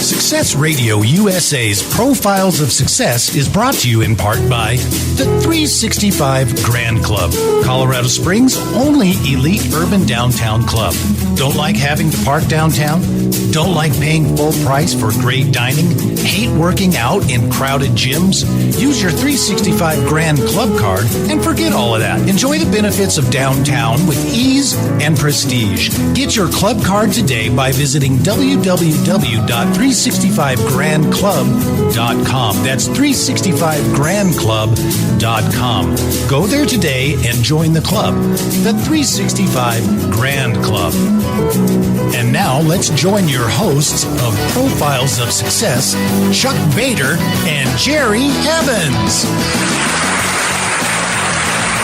Success Radio USA's Profiles of Success is brought to you in part by the 365 Grand Club, Colorado Springs' only elite urban downtown club. Don't like having to park downtown? Don't like paying full price for great dining? Hate working out in crowded gyms? Use your 365 Grand Club card and forget all of that. Enjoy the benefits of downtown with ease and prestige. Get your club card today by visiting www.365grandclub.com. That's 365grandclub.com. Go there today and join the club, the 365 Grand Club. And now let's join your hosts of Profiles of Success, Chuck Bader and Jerry Evans.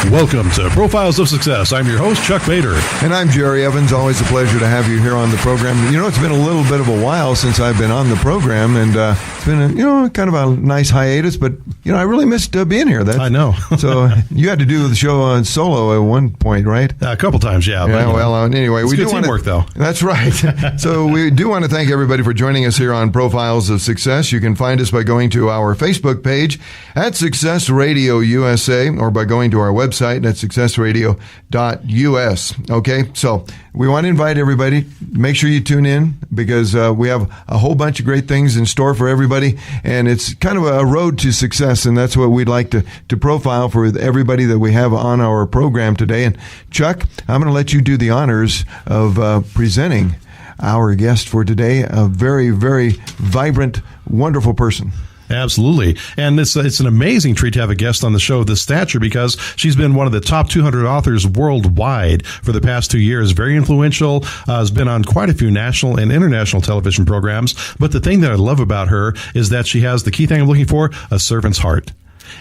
Welcome to Profiles of Success. I'm your host, Chuck Bader. And I'm Jerry Evans. Always a pleasure to have you here on the program. You know, it's been a little bit of a while since I've been on the program, and it's been, kind of a nice hiatus, but, I really missed being here. I know. So you had to do the show on solo at one point, right? A couple times, yeah. Anyway. It's good teamwork, though. That's right. So we do want to thank everybody for joining us here on Profiles of Success. You can find us by going to our Facebook page at Success Radio USA, or by going to our website at successradio.us. Okay, so we want to invite everybody. Make sure you tune in, because we have a whole bunch of great things in store for everybody, and it's kind of a road to success, and that's what we'd like to profile for everybody that we have on our program today. And Chuck, I'm going to let you do the honors of presenting our guest for today, a very, very vibrant, wonderful person. Absolutely. And it's an amazing treat to have a guest on the show of this stature, because she's been one of the top 200 authors worldwide for the past 2 years. Very influential, has been on quite a few national and international television programs. But the thing that I love about her is that she has the key thing I'm looking for, a servant's heart.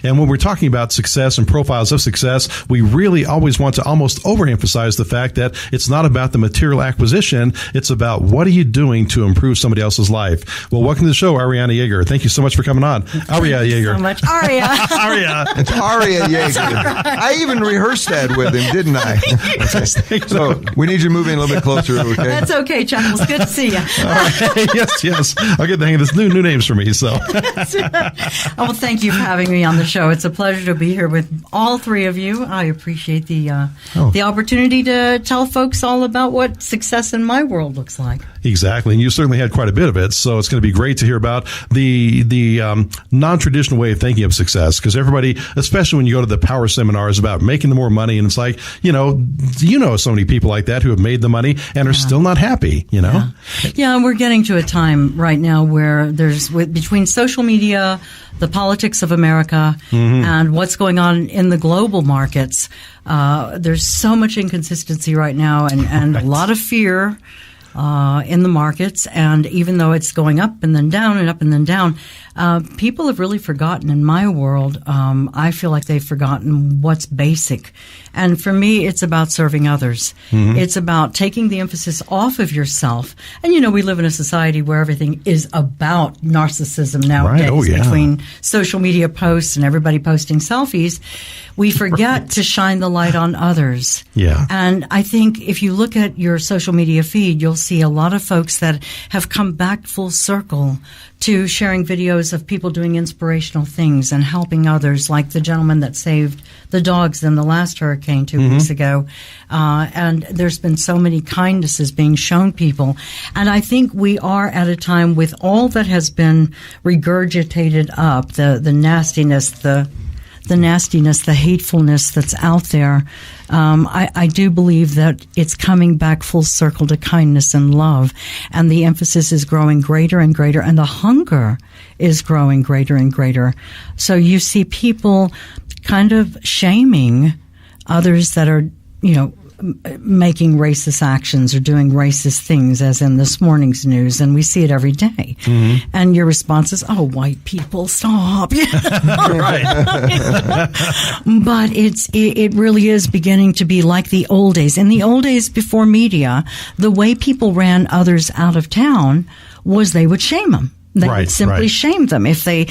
And when we're talking about success and profiles of success, we really always want to almost overemphasize the fact that it's not about the material acquisition. It's about what are you doing to improve somebody else's life. Well, welcome to the show, Ariaa Yeager. Thank you so much for coming on. Ariaa Yeager. So much. Ariaa. Ariaa. It's Ariaa Yeager. Right. I even rehearsed that with him, didn't I? Okay. So we need you to move in a little bit closer, okay? That's okay, Chuck. It was good to see you. All right. Yes. I'll get the hang of this. New names for me, so. Well, thank you for having me on the show. It's a pleasure to be here with all three of you. I appreciate the opportunity to tell folks all about what success in my world looks like. Exactly, and you certainly had quite a bit of it, so it's going to be great to hear about the non-traditional way of thinking of success, because everybody, especially when you go to the power seminars about making the more money, and it's like, so many people like that who have made the money and are still not happy, Yeah, we're getting to a time right now where there's, between social media, the politics of America, and what's going on in the global markets, there's so much inconsistency right now, and a lot of fear in the markets. And even though it's going up and then down and up and then down, people have really forgotten, in my world, I feel like they've forgotten what's basic. And for me, it's about serving others. It's about taking the emphasis off of yourself. And, we live in a society where everything is about narcissism nowadays. Right. Oh, yeah. Between social media posts and everybody posting selfies, we forget to shine the light on others. Yeah. And I think if you look at your social media feed, you'll see a lot of folks that have come back full circle to sharing videos of people doing inspirational things and helping others, like the gentleman that saved the dogs in the last hurricane 2 weeks ago. And there's been so many kindnesses being shown people. And I think we are at a time, with all that has been regurgitated up, the nastiness, the hatefulness that's out there, I do believe that it's coming back full circle to kindness and love. And the emphasis is growing greater and greater, and the hunger is growing greater and greater. So you see people kind of shaming others that are, making racist actions or doing racist things, as in this morning's news, and we see it every day. And your response is, "Oh, white people, stop!" Right. But it really is beginning to be like the old days. In the old days before media, the way people ran others out of town was they would shame them. They Right, would simply right. shame them. If they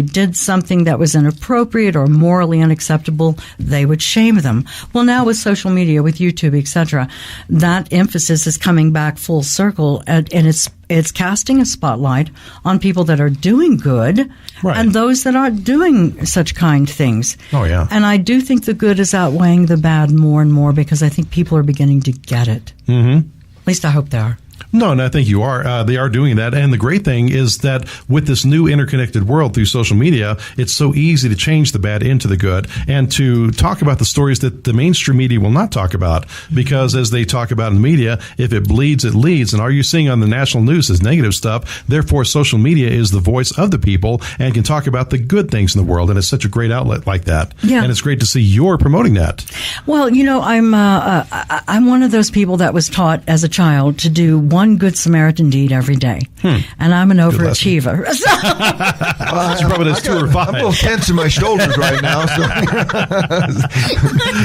did something that was inappropriate or morally unacceptable, they would shame them. Well, now with social media, with YouTube, etc., that emphasis is coming back full circle, and it's casting a spotlight on people that are doing good Right. and those that aren't doing such kind things. Oh, yeah. And I do think the good is outweighing the bad more and more because I think people are beginning to get it. Mm-hmm. At least I hope they are. No, and I think you are. They are doing that. And the great thing is that with this new interconnected world through social media, it's so easy to change the bad into the good and to talk about the stories that the mainstream media will not talk about. Because as they talk about in the media, if it bleeds, it leads. And all you're seeing on the national news is negative stuff. Therefore, social media is the voice of the people and can talk about the good things in the world. And it's such a great outlet like that. Yeah. And it's great to see you're promoting that. Well, I'm one of those people that was taught as a child to do one good Samaritan deed every day. And I'm an overachiever. She probably does 2 or 5. I'm a little tense in my shoulders right now. So. Like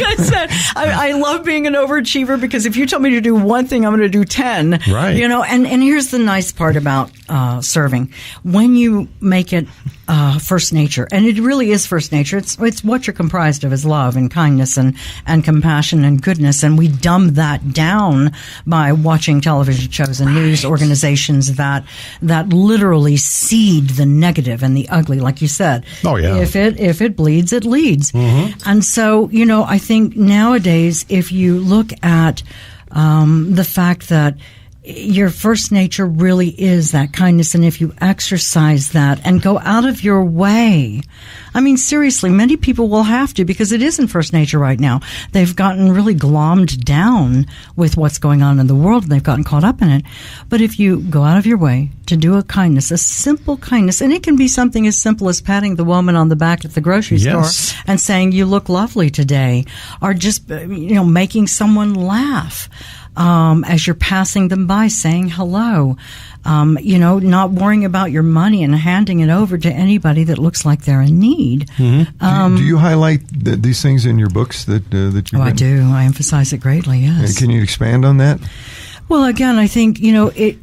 I said, I love being an overachiever because if you tell me to do one thing, I'm going to do 10. Right. And here's the nice part about serving. When you make it first nature, and it really is first nature, it's what you're comprised of is love and kindness and compassion and goodness, and we dumb that down by watching television shows and news organizations that literally seed the negative and the ugly, like you said. Oh, yeah. If it bleeds, it leads. Mm-hmm. And so, I think nowadays, if you look at the fact that your first nature really is that kindness, and if you exercise that and go out of your way, I mean, seriously, many people will have to because it isn't first nature right now. They've gotten really glommed down with what's going on in the world, and they've gotten caught up in it. But if you go out of your way to do a kindness, a simple kindness, and it can be something as simple as patting the woman on the back at the grocery Yes. store and saying, "You look lovely today," or just, making someone laugh. As you're passing them by, saying hello, not worrying about your money and handing it over to anybody that looks like they're in need. Mm-hmm. Do you highlight these things in your books that you've written? I do. I emphasize it greatly, yes. Can you expand on that? Well, again, I think,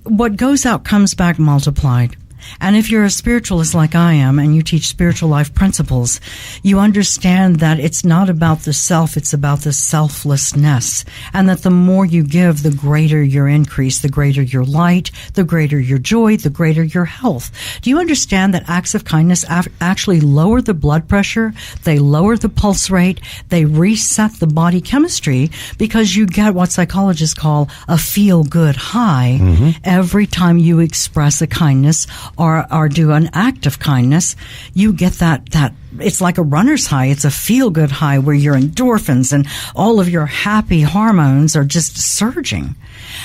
what goes out comes back multiplied. And if you're a spiritualist like I am and you teach spiritual life principles, you understand that it's not about the self, it's about the selflessness. And that the more you give, the greater your increase, the greater your light, the greater your joy, the greater your health. Do you understand that acts of kindness actually lower the blood pressure? They lower the pulse rate. They reset the body chemistry because you get what psychologists call a feel-good high every time you express a kindness or do an act of kindness. You get that it's like a runner's high. It's a feel-good high where your endorphins and all of your happy hormones are just surging.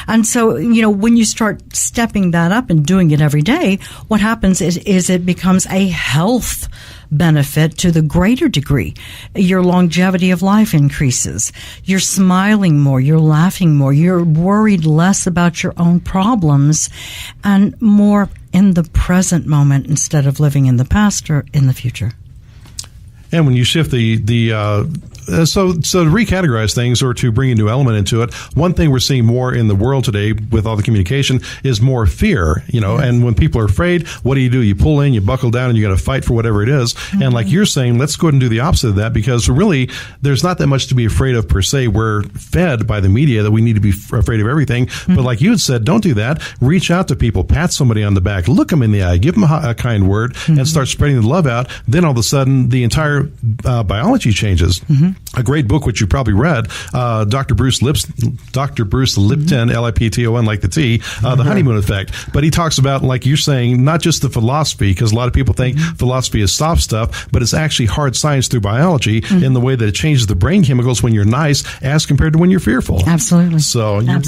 And so, when you start stepping that up and doing it every day, what happens is it becomes a health benefit to the greater degree. Your longevity of life increases. You're smiling more. You're laughing more. You're worried less about your own problems and more in the present moment instead of living in the past or in the future. And when you shift so to recategorize things or to bring a new element into it, one thing we're seeing more in the world today with all the communication is more fear, and when people are afraid, what do? You pull in, you buckle down, and you got to fight for whatever it is. Mm-hmm. And like you're saying, let's go ahead and do the opposite of that because really there's not that much to be afraid of per se. We're fed by the media that we need to be afraid of everything. Mm-hmm. But like you had said, don't do that. Reach out to people, pat somebody on the back, look them in the eye, give them a kind word, and start spreading the love out. Then all of a sudden the entire biology changes. Mm-hmm. A great book, which you probably read, Dr. Bruce Lipton, Lipton, like the tea, The Honeymoon Effect. But he talks about, like you're saying, not just the philosophy, because a lot of people think philosophy is soft stuff, but it's actually hard science through biology in the way that it changes the brain chemicals when you're nice as compared to when you're fearful. Absolutely. So you're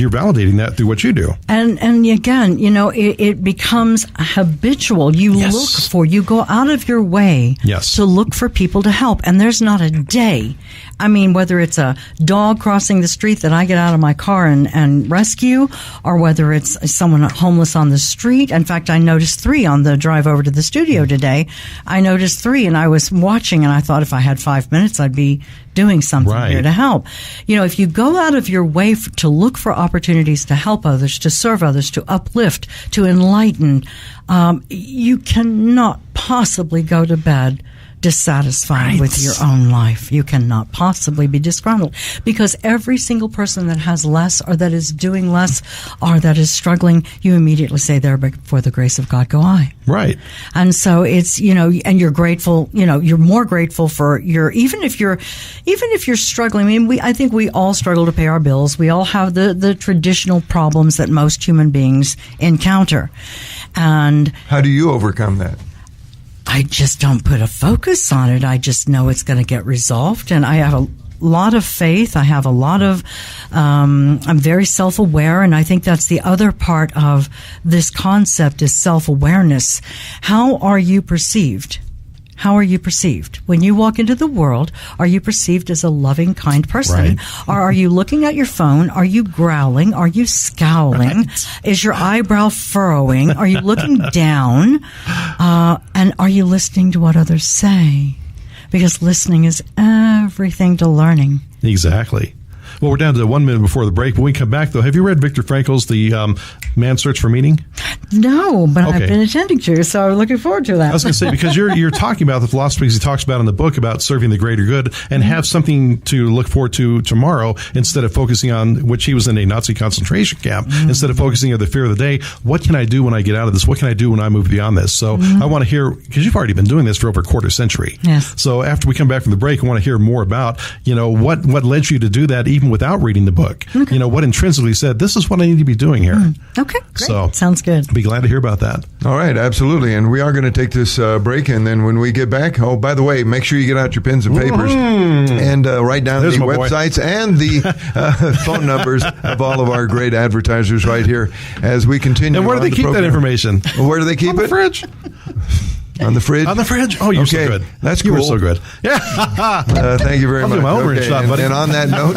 validating that through what you do. And again, it becomes habitual. You go out of your way to look for people to help. And there's not a day day. I mean, whether it's a dog crossing the street that I get out of my car and rescue, or whether it's someone homeless on the street. In fact, I noticed 3 on the drive over to the studio today. I noticed 3, and I was watching, and I thought if I had 5 minutes, I'd be doing something here to help. You know, if you go out of your way to look for opportunities to help others, to serve others, to uplift, to enlighten, you cannot possibly go to bed dissatisfied with your own life. You cannot possibly be disgruntled, because every single person that has less, or that is doing less, or that is struggling, you immediately say, there before the grace of God go I. Right. And so it's, you know, and you're grateful, you know, you're more grateful for even if you're struggling. I mean, I think we all struggle to pay our bills. We all have the traditional problems that most human beings encounter. And how do you overcome that? I just don't put a focus on it. I just know it's going to get resolved. And I have a lot of faith. I have a lot of, I'm very self-aware. And I think that's the other part of this concept is self-awareness. How are you perceived? How are you perceived? When you walk into the world, are you perceived as a loving, kind person? Right. Or are you looking at your phone? Are you growling? Are you scowling? Right. Is your eyebrow furrowing? Are you looking down? And are you listening to what others say? Because listening is everything to learning. Exactly. Well, we're down to 1 minute before the break. When we come back, though, have you read Viktor Frankl's The Man's Search for Meaning? No, but I've been attending to, so I'm looking forward to that. I was going to say, because you're talking about the philosophies he talks about in the book about serving the greater good, and have something to look forward to tomorrow instead of focusing on, which he was in a Nazi concentration camp, instead of focusing on the fear of the day. What can I do when I get out of this? What can I do when I move beyond this? So I want to hear, because you've already been doing this for over a quarter century. Yes. So after we come back from the break, I want to hear more about, you know, what led you to do that even without reading the book. Okay. You know, what intrinsically said, this is what I need to be doing here. Okay, great. So, sounds good. Be glad to hear about that. All right, absolutely. And we are going to take this break, and then when we get back, oh, by the way, make sure you get out your pens and papers and write down the websites and the phone numbers of all of our great advertisers right here as we continue. And where do they keep that information? Well, where do they keep it? On the fridge. On the fridge? On the fridge? Oh, you're so good. That's cool. You were so good. Yeah. Thank you very much. Do my own shot, buddy. And on that note...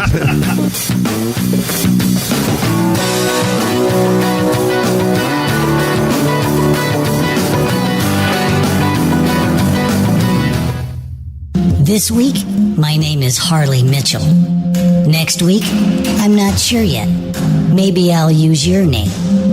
This week, my name is Harley Mitchell. Next week, I'm not sure yet. Maybe I'll use your name.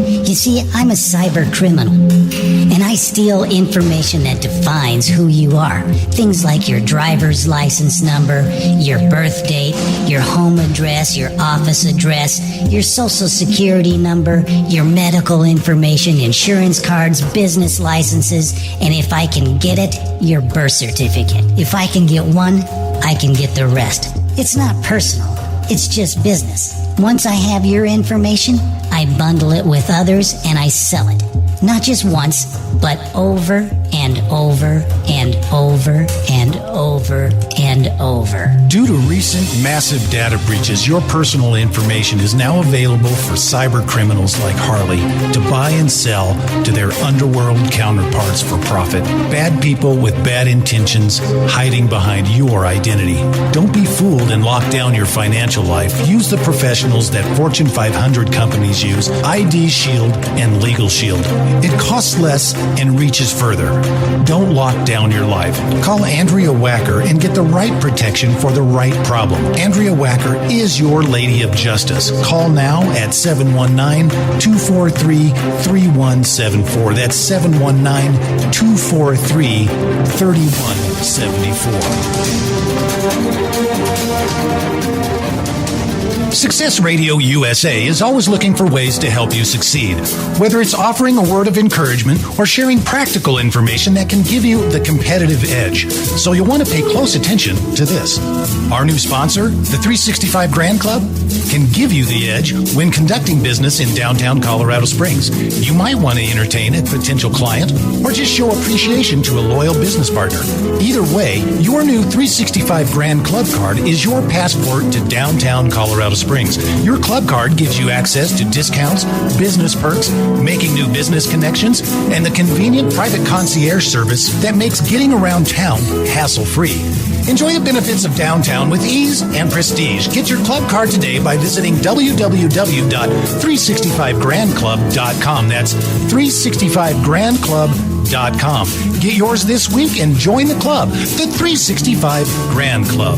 You see, I'm a cyber criminal, and I steal information that defines who you are. Things like your driver's license number, your birth date, your home address, your office address, your social security number, your medical information, insurance cards, business licenses, and if I can get it, your birth certificate. If I can get one, I can get the rest. It's not personal. It's just business. Once I have your information, I bundle it with others and I sell it. Not just once, but over and over and over and over and over. Due to recent massive data breaches, your personal information is now available for cyber criminals like Harley to buy and sell to their underworld counterparts for profit. Bad people with bad intentions hiding behind your identity. Don't be fooled and lock down your financial life. Use the professionals that Fortune 500 companies use, ID Shield and Legal Shield. It costs less and reaches further. Don't lock down your life. Call Andrea Wacker and get the right protection for the right problem. Andrea Wacker is your Lady of Justice. Call now at 719-243-3174. That's 719-243-3174. Success Radio USA is always looking for ways to help you succeed. Whether it's offering a word of encouragement or sharing practical information that can give you the competitive edge. So you'll want to pay close attention to this. Our new sponsor, the 365 Grand Club, can give you the edge when conducting business in downtown Colorado Springs. You might want to entertain a potential client or just show appreciation to a loyal business partner. Either way, your new 365 Grand Club card is your passport to downtown Colorado Springs. Springs. Your club card gives you access to discounts, business perks, making new business connections, and the convenient private concierge service that makes getting around town hassle-free. Enjoy the benefits of downtown with ease and prestige. Get your club card today by visiting www.365grandclub.com. That's 365grandclub.com. Get yours this week and join the club, the 365 Grand Club.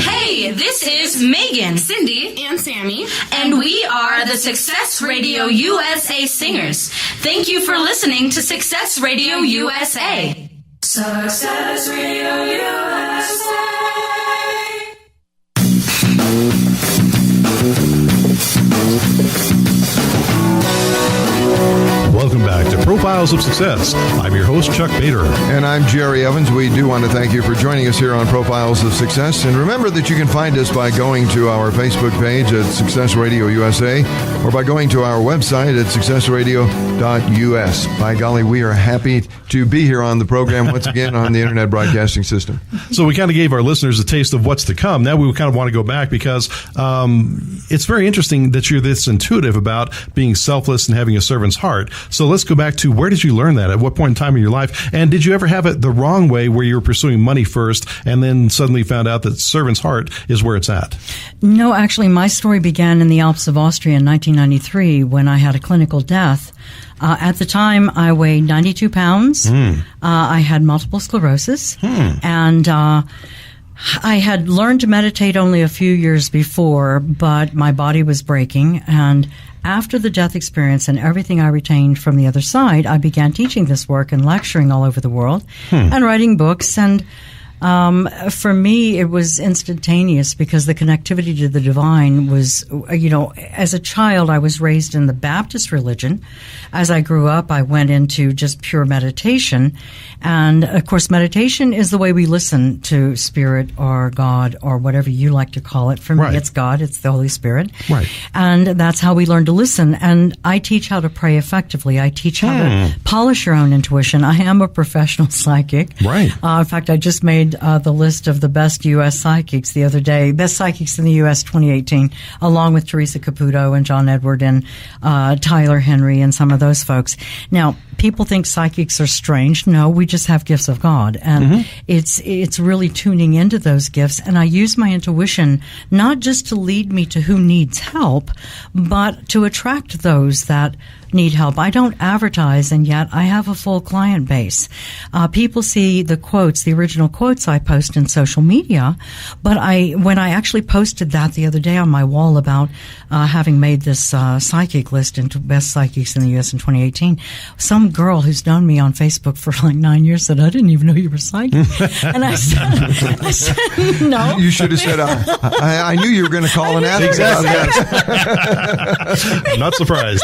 Hey, this is Megan, Cindy, and Sammy, and we are the Success Radio USA singers. Thank you for listening to Success Radio USA. Success Radio USA. Welcome back to Profiles of Success. I'm your host, Chuck Bader. And I'm Jerry Evans. We do want to thank you for joining us here on Profiles of Success. And remember that you can find us by going to our Facebook page at Success Radio USA or by going to our website at successradio.us. By golly, we are happy to be here on the program once again on the Internet Broadcasting System. So we kind of gave our listeners a taste of what's to come. Now we kind of want to go back because it's very interesting that you're this intuitive about being selfless and having a servant's heart. So let's go back to, where did you learn that? At what point in time in your life? And did you ever have it the wrong way, where you were pursuing money first and then suddenly found out that servant's heart is where it's at? No, actually, my story began in the Alps of Austria in 1993 when I had a clinical death. At the time, I weighed 92 pounds. I had multiple sclerosis. And I had learned to meditate only a few years before, but my body was breaking. And after the death experience and everything I retained from the other side, I began teaching this work and lecturing all over the world and writing books. And for me, it was instantaneous because the connectivity to the divine was, as a child, I was raised in the Baptist religion. As I grew up, I went into just pure meditation. And, of course, meditation is the way we listen to Spirit or God or whatever you like to call it. For me, it's God. It's the Holy Spirit. Right. And that's how we learn to listen. And I teach how to pray effectively. I teach how to polish your own intuition. I am a professional psychic. Right. In fact, I just made the list of the best U.S. psychics the other day, best psychics in the U.S. 2018, along with Teresa Caputo and John Edward and Tyler Henry and some of those folks. Now, people think psychics are strange. No, we just have gifts of God. And it's really tuning into those gifts. And I use my intuition not just to lead me to who needs help, but to attract those that need help. I don't advertise, and yet I have a full client base. People see the quotes, the original quotes I post in social media, but when I actually posted that the other day on my wall about having made this psychic list into best psychics in the U.S. in 2018, some girl who's known me on Facebook for like 9 years said, "I didn't even know you were psychic." And I said, "No." You should have said, I knew you were going to call and ask about that. I'm not surprised.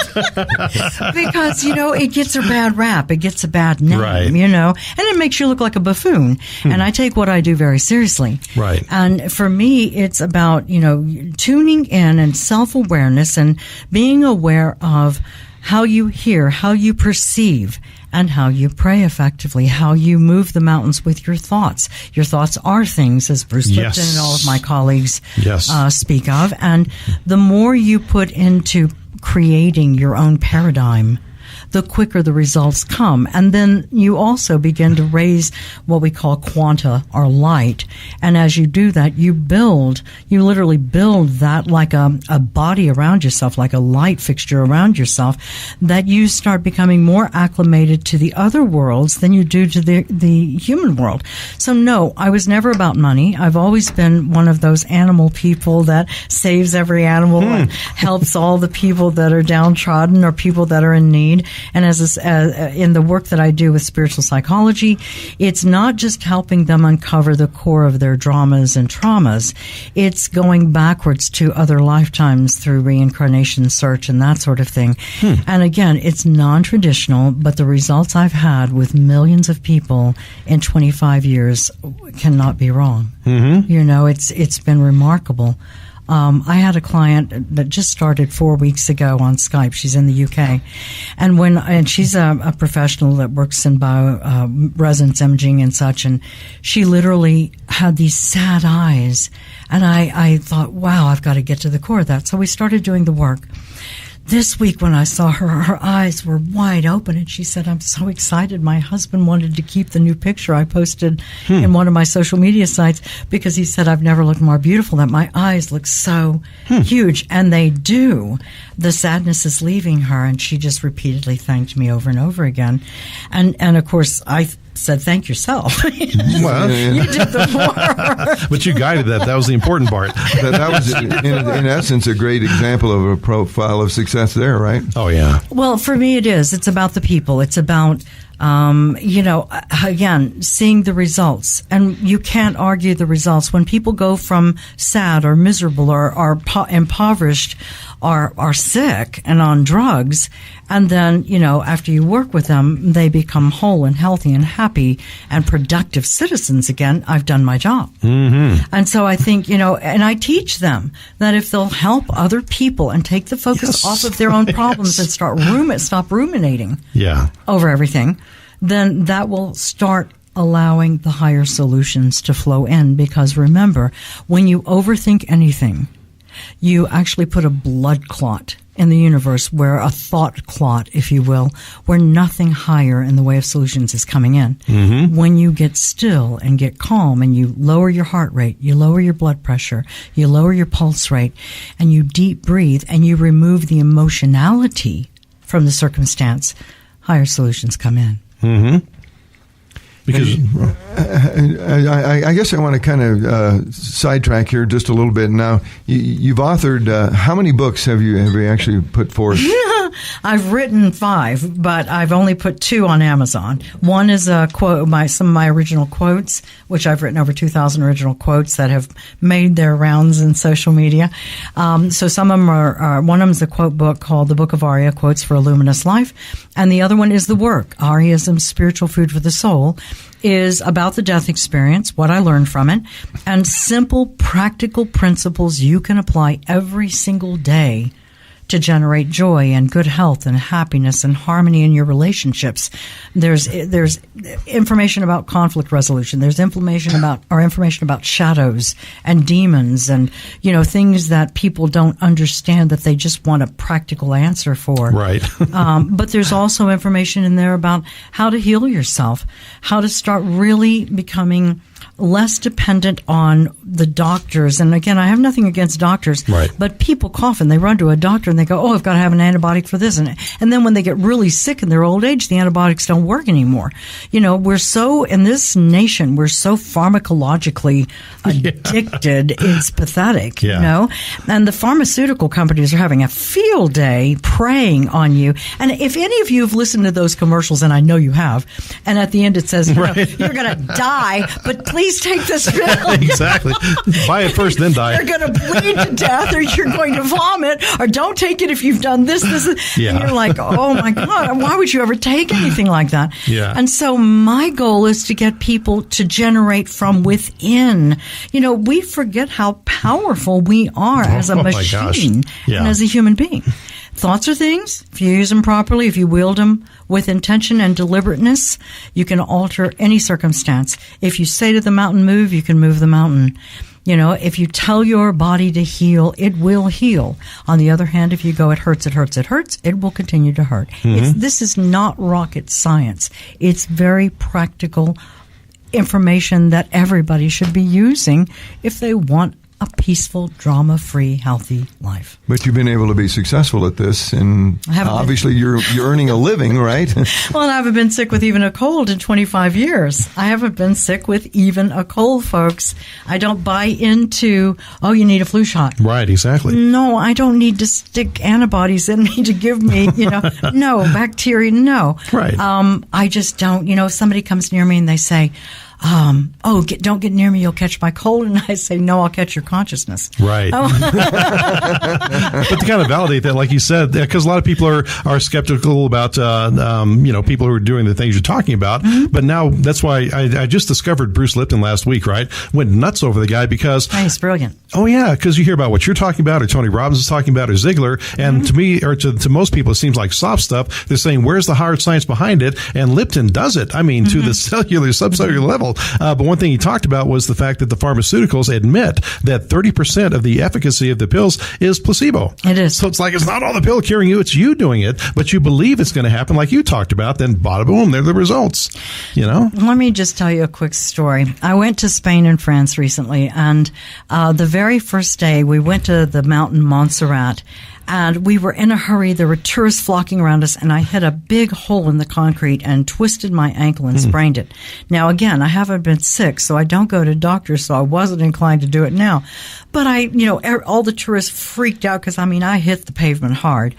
Because, it gets a bad rap. It gets a bad name, Right. and it makes you look like a buffoon. And I take what I do very seriously. Right. And for me, it's about, tuning in and self-awareness and being aware of how you hear, how you perceive, and how you pray effectively, how you move the mountains with your thoughts. Your thoughts are things, as Bruce Lipton and all of my colleagues speak of. And the more you put into creating your own paradigm, the quicker the results come. And then you also begin to raise what we call quanta or light. And as you do that, you literally build that like a body around yourself, like a light fixture around yourself, that you start becoming more acclimated to the other worlds than you do to the human world. So no, I was never about money. I've always been one of those animal people that saves every animal and helps all the people that are downtrodden or people that are in need. And as in the work that I do with spiritual psychology, it's not just helping them uncover the core of their dramas and traumas. It's going backwards to other lifetimes through reincarnation search and that sort of thing. And again, it's non-traditional, but the results I've had with millions of people in 25 years cannot be wrong. It's been remarkable. I had a client that just started 4 weeks ago on Skype. She's in the UK. And she's a professional that works in resonance imaging and such. And she literally had these sad eyes. And I thought, wow, I've got to get to the core of that. So we started doing the work. This week when I saw her eyes were wide open, and she said, I'm so excited. My husband wanted to keep the new picture I posted in one of my social media sites because he said, I've never looked more beautiful, that my eyes look so huge. And they do. The sadness is leaving her, and she just repeatedly thanked me over and over again. And of course, I said, thank yourself. Well, you did the work. But you guided that. That was the important part. That was, in essence, a great example of a profile of success there, right? Oh, yeah. Well, for me, it is. It's about the people. It's about, again, seeing the results. And you can't argue the results. When people go from sad or miserable or impoverished or are sick and on drugs, and then, after you work with them, they become whole and healthy and happy and productive citizens again, I've done my job. Mm-hmm. And so I think, and I teach them that if they'll help other people and take the focus off of their own problems and stop ruminating over everything, then that will start allowing the higher solutions to flow in. Because remember, when you overthink anything, you actually put a blood clot in the universe, where a thought clot, if you will, where nothing higher in the way of solutions is coming in. Mm-hmm. When you get still and get calm and you lower your heart rate, you lower your blood pressure, you lower your pulse rate, and you deep breathe and you remove the emotionality from the circumstance, higher solutions come in. Mm-hmm. Because I guess I want to kind of sidetrack here just a little bit. Now, you've authored, how many books have you actually put forth? I've written 5, but I've only put 2 on Amazon. One is a quote, some of my original quotes, which I've written over 2,000 original quotes that have made their rounds in social media. So some of them are one of them is a quote book called The Book of Ariaa, Quotes for a Luminous Life. And the other one is the work, Ariaism, Spiritual Food for the Soul, is about the death experience, what I learned from it, and simple, practical principles you can apply every single day to generate joy and good health and happiness and harmony in your relationships. There's information about conflict resolution. There's information about shadows and demons and, things that people don't understand that they just want a practical answer for. Right. But there's also information in there about how to heal yourself, how to start really becoming less dependent on the doctors. And again, I have nothing against doctors, right, but people cough and they run to a doctor and they go, I've got to have an antibiotic for this. And then when they get really sick in their old age, the antibiotics don't work anymore. We're so, in this nation, we're so pharmacologically addicted. It's pathetic, and the pharmaceutical companies are having a field day preying on you. And if any of you have listened to those commercials, and I know you have, and at the end it says, you're going to die, but please take this pill. Exactly. Buy it first, then die. You're going to bleed to death, or you're going to vomit, or don't take it if you've done this. Yeah. And you're like, oh my God, why would you ever take anything like that? Yeah. And so my goal is to get people to generate from within. We forget how powerful we are as a machine and as a human being. Thoughts are things. If you use them properly, if you wield them with intention and deliberateness, you can alter any circumstance. If you say to the mountain, move, you can move the mountain. If you tell your body to heal, it will heal. On the other hand, if you go, it hurts, it will continue to hurt. Mm-hmm. This is not rocket science. It's very practical information that everybody should be using if they want a peaceful, drama-free, healthy life. But you've been able to be successful at this, and obviously you're earning a living, right? Well, I haven't been sick with even a cold in 25 years. I haven't been sick with even a cold, folks. I don't buy into, you need a flu shot. Right, exactly. No, I don't need to stick antibodies in me to give me, no, bacteria, no. Right. I just don't, if somebody comes near me and they say, don't get near me, you'll catch my cold. And I say, no, I'll catch your consciousness. Right. Oh. But to kind of validate that, like you said, because a lot of people are skeptical about, people who are doing the things you're talking about. Mm-hmm. But now that's why I just discovered Bruce Lipton last week, right? Went nuts over the guy because... He's brilliant. Oh, yeah, because you hear about what you're talking about or Tony Robbins is talking about or Ziegler. And to me, or to most people, it seems like soft stuff. They're saying, where's the hard science behind it? And Lipton does it. I mean, to the cellular, subcellular level. But one thing he talked about was the fact that the pharmaceuticals admit that 30% of the efficacy of the pills is placebo. It is. So it's like, it's not all the pill curing you, it's you doing it, but you believe it's going to happen like you talked about, then bada boom, they're the results, Let me just tell you a quick story. I went to Spain and France recently, and the very first day we went to the mountain Montserrat, and we were in a hurry. There were tourists flocking around us, and I hit a big hole in the concrete and twisted my ankle and sprained it. Now, again, I haven't been sick, so I don't go to doctors, so I wasn't inclined to do it now. But all the tourists freaked out because, I hit the pavement hard.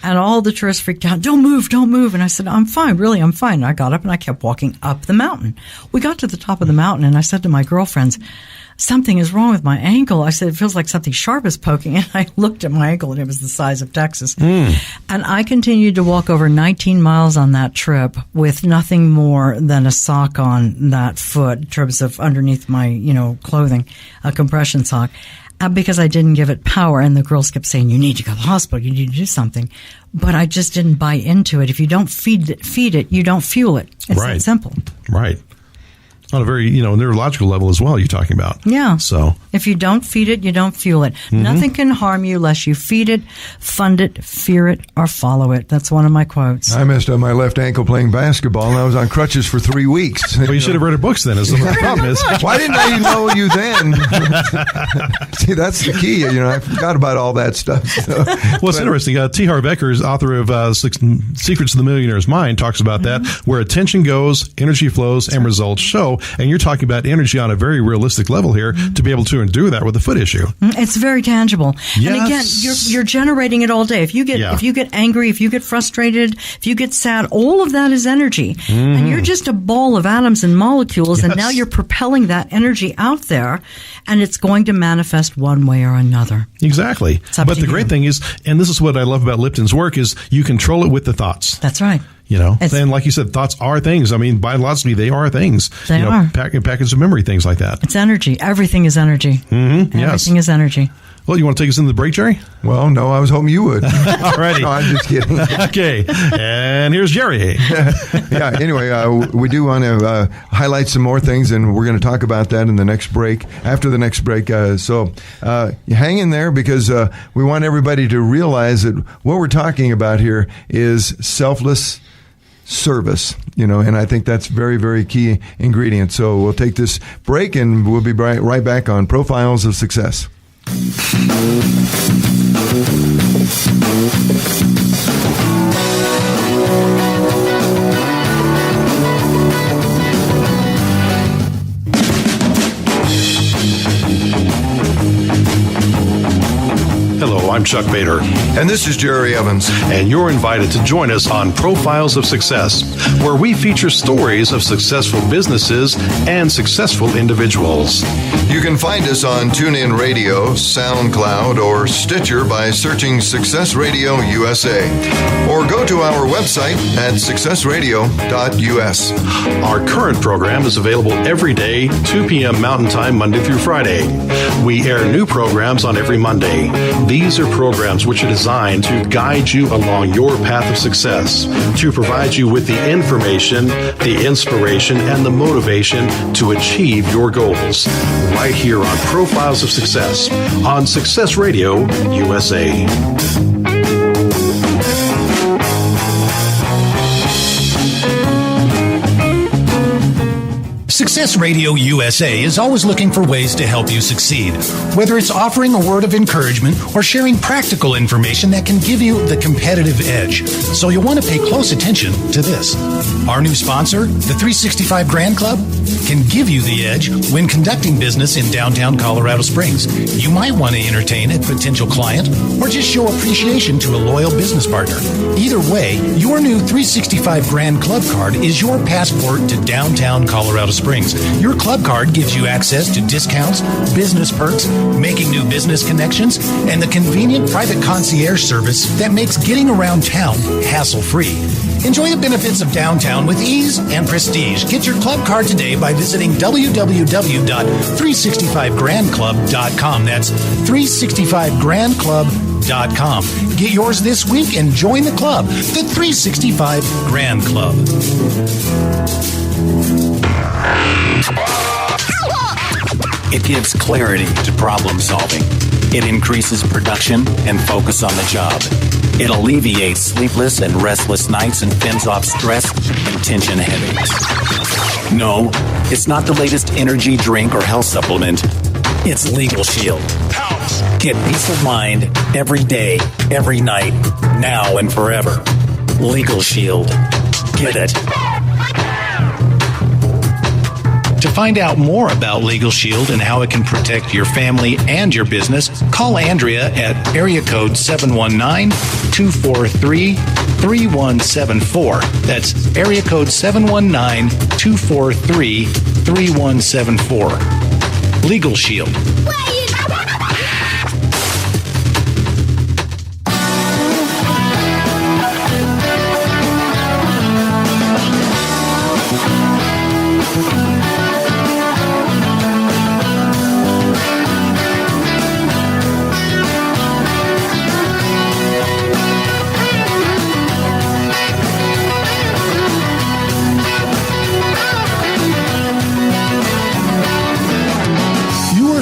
And all the tourists freaked out, don't move. And I said, I'm fine, really, I'm fine. And I got up and I kept walking up the mountain. We got to the top of the mountain, and I said to my girlfriends, something is wrong with my ankle. I said, it feels like something sharp is poking. And I looked at my ankle, and it was the size of Texas. And I continued to walk over 19 miles on that trip with nothing more than a sock on that foot in terms of underneath my, clothing, a compression sock, because I didn't give it power. And the girls kept saying, you need to go to the hospital. You need to do something. But I just didn't buy into it. If you don't feed it, you don't fuel it. It's that simple. Right. On a very, neurological level as well, you're talking about. Yeah. So if you don't feed it, you don't fuel it. Nothing can harm you unless you feed it, fund it, fear it, or follow it. That's one of my quotes. I messed up my left ankle playing basketball, and I was on crutches for 3 weeks. Well, you should have read her books then, is the problem is. Why didn't I know you then? See, that's the key. I forgot about all that stuff. So. Well, it's interesting. T. Harv Eker's author of Secrets of the Millionaire's Mind talks about that, where attention goes, energy flows, and results show. And you're talking about energy on a very realistic level here to be able to endure that with a foot issue. It's very tangible. Yes. And again, you're generating it all day. If you get angry, if you get frustrated, if you get sad, all of that is energy. And you're just a ball of atoms and molecules, and now you're propelling that energy out there, and it's going to manifest one way or another. Exactly. But the great thing is, and this is what I love about Lipton's work, is you control it with the thoughts. That's right. Then, like you said, thoughts are things. Biologically, they are things. They are. Package of memory, things like that. It's energy. Everything is energy. Everything is enery. Well, you want to take us into the break, Jerry? Well, no, I was hoping you would. All righty. No, I'm just kidding. Okay. And here's Jerry. Yeah, anyway, we do want to highlight some more things, and we're going to talk about that in the next break, after the next break. So hang in there, because we want everybody to realize that what we're talking about here is selfless service, and I think that's very, very key ingredient. So we'll take this break, and we'll be right back on Profiles of Success. Hello, I'm Chuck Bader. And this is Jerry Evans. And you're invited to join us on Profiles of Success, where we feature stories of successful businesses and successful individuals. You can find us on TuneIn Radio, SoundCloud, or Stitcher by searching Success Radio USA. Or go to our website at successradio.us. Our current program is available every day, 2 p.m. Mountain Time, Monday through Friday. We air new programs on every Monday. These are programs which are designed to guide you along your path of success, to provide you with the information, the inspiration, and the motivation to achieve your goals. Right here on Profiles of Success on Success Radio USA. Success Radio USA is always looking for ways to help you succeed, whether it's offering a word of encouragement or sharing practical information that can give you the competitive edge. So you'll want to pay close attention to this. Our new sponsor, the 365 Grand Club, can give you the edge when conducting business in downtown Colorado Springs. You might want to entertain a potential client or just show appreciation to a loyal business partner. Either way, your new 365 Grand Club card is your passport to downtown Colorado Springs, Your club card gives you access to discounts, business perks, making new business connections, and the convenient private concierge service that makes getting around town hassle-free. Enjoy the benefits of downtown with ease and prestige. Get your club card today by visiting www.365grandclub.com. That's 365grandclub.com. Get yours this week and join the club, the 365 Grand Club. It gives clarity to problem solving. It increases production and focus on the job. It alleviates sleepless and restless nights and fends off stress and tension headaches. No, it's not the latest energy drink or health supplement. It's Legal Shield. Get peace of mind every day, every night, now and forever. Legal Shield. Get it. To find out more about Legal Shield and how it can protect your family and your business, call Andrea at area code 719-243-3174. That's area code 719-243-3174. Legal Shield.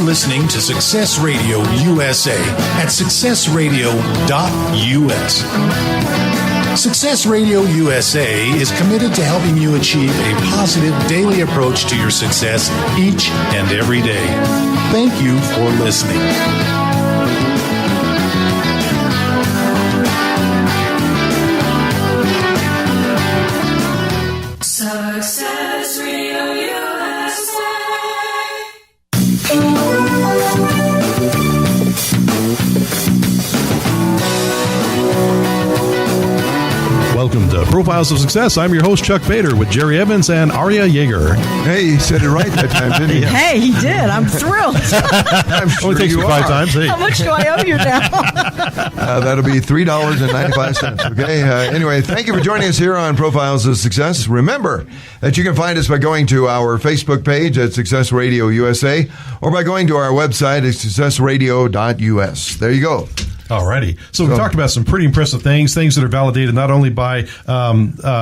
Listening to Success Radio USA at successradio.us. Success Radio USA is committed to helping you achieve a positive daily approach to your success each and every day. Thank you for listening. Success Radio USA. Welcome to Profiles of Success. I'm your host, Chuck Bader, with Jerry Evans and Ariaa Yeager. Hey, he said it right that time, didn't he? Hey, he did. I'm thrilled. I'm sure Only takes you me 5 are. times. Hey. How much do I owe you now? That'll be $3.95. Okay. Anyway, thank you for joining us here on Profiles of Success. Remember that you can find us by going to our Facebook page at Success Radio USA or by going to our website at successradio.us. There you go. Alrighty. So we've talked about some pretty impressive things that are validated not only by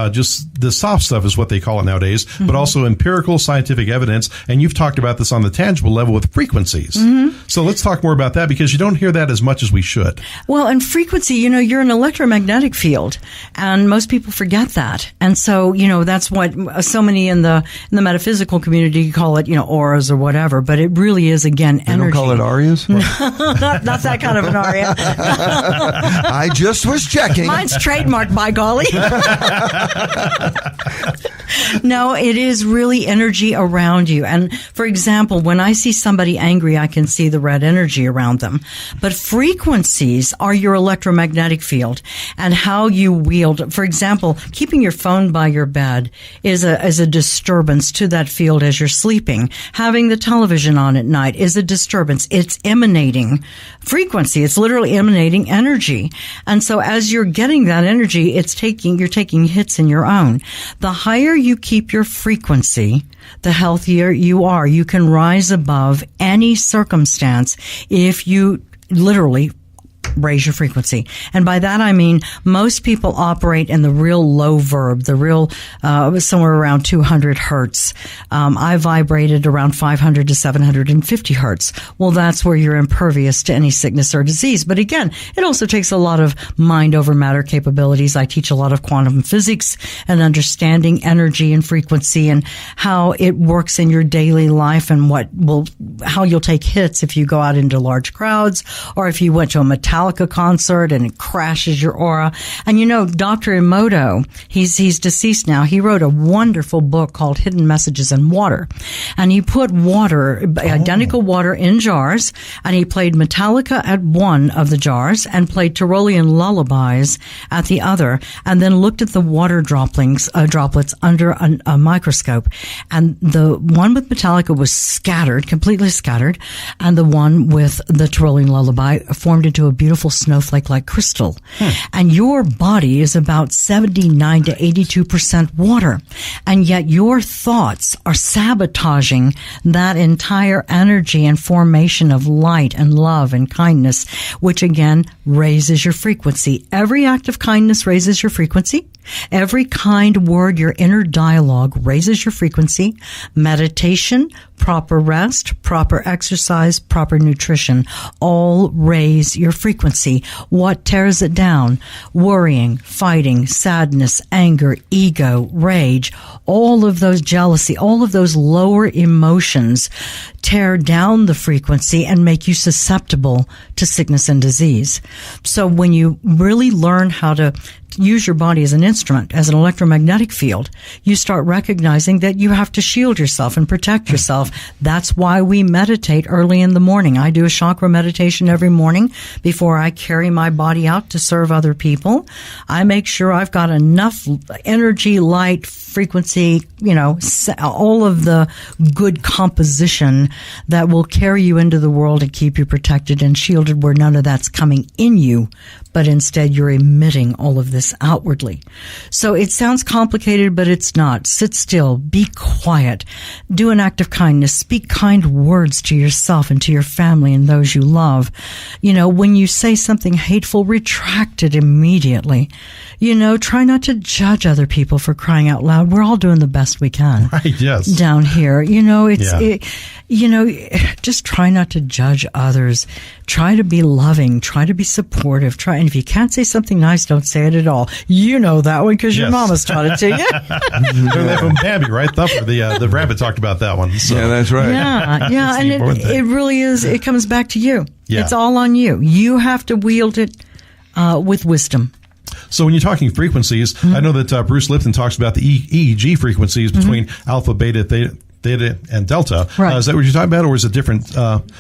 just the soft stuff is what they call it nowadays, but also empirical scientific evidence. And you've talked about this on the tangible level with frequencies. So let's talk more about that because you don't hear that as much as we should. Well, and frequency, you're an electromagnetic field, and most people forget that. And so, that's what so many in the metaphysical community call it, auras or whatever. But it really is, again, energy. They don't call it arias? not that kind of an aria. I just was checking. Mine's trademarked, by golly. No, it is really energy around you. And for example, when I see somebody angry, I can see the red energy around them. But frequencies are your electromagnetic field and how you wield. For example, keeping your phone by your bed is a disturbance to that field as you're sleeping. Having the television on at night is a disturbance. It's emanating frequency. It's literally emanating energy. And so as you're getting that energy, you're taking hits in your own. The higher you keep your frequency, the healthier you are. You can rise above any circumstance if you literally raise your frequency. And by that I mean most people operate in the real low verb, the real somewhere around 200 hertz. I vibrated around 500 to 750 hertz. Well, that's where you're impervious to any sickness or disease. But again, it also takes a lot of mind over matter capabilities. I teach a lot of quantum physics and understanding energy and frequency and how it works in your daily life and how you'll take hits if you go out into large crowds or if you went to a metallic Metallica concert and it crashes your aura. And Dr. Emoto, he's deceased now. He wrote a wonderful book called Hidden Messages in Water. And he put identical water in jars, and he played Metallica at one of the jars and played Tyrolean lullabies at the other, and then looked at the water droplets under a microscope. And the one with Metallica was completely scattered, and the one with the Tyrolean lullaby formed into a beautiful snowflake-like crystal. And your body is about 79 to 82% water, and yet your thoughts are sabotaging that entire energy and formation of light and love and kindness, which again raises your frequency. Every act of kindness raises your frequency. Every kind word, your inner dialogue, raises your frequency. Meditation, proper rest, proper exercise, proper nutrition, all raise your frequency. What tears it down? Worrying, fighting, sadness, anger, ego, rage, all of those jealousy, all of those lower emotions tear down the frequency and make you susceptible to sickness and disease. So when you really learn how to use your body as an instrument, as an electromagnetic field, you start recognizing that you have to shield yourself and protect yourself. That's why we meditate early in the morning. I do a chakra meditation every morning before I carry my body out to serve other people. I make sure I've got enough energy, light, frequency, all of the good composition that will carry you into the world and keep you protected and shielded, where none of that's coming in you, but instead you're emitting all of this outwardly. So it sounds complicated, but it's not. Sit still, be quiet, do an act of kindness, speak kind words to yourself and to your family and those you love. When you say something hateful, retract it immediately. Try not to judge other people, for crying out loud. We're all doing the best we can. Right, yes. Down here. Just try not to judge others. Try to be loving. Try to be supportive. And if you can't say something nice, don't say it at all. You know that one because your mama's taught it to you. They're from Bambi, right? The rabbit talked about that one. So. Yeah, that's right. Yeah. And it really is. It comes back to you. Yeah. It's all on you. You have to wield it with wisdom. So when you're talking frequencies, I know that Bruce Lipton talks about the EEG frequencies between alpha, beta, theta, and delta. Right. Is that what you're talking about, or is it different?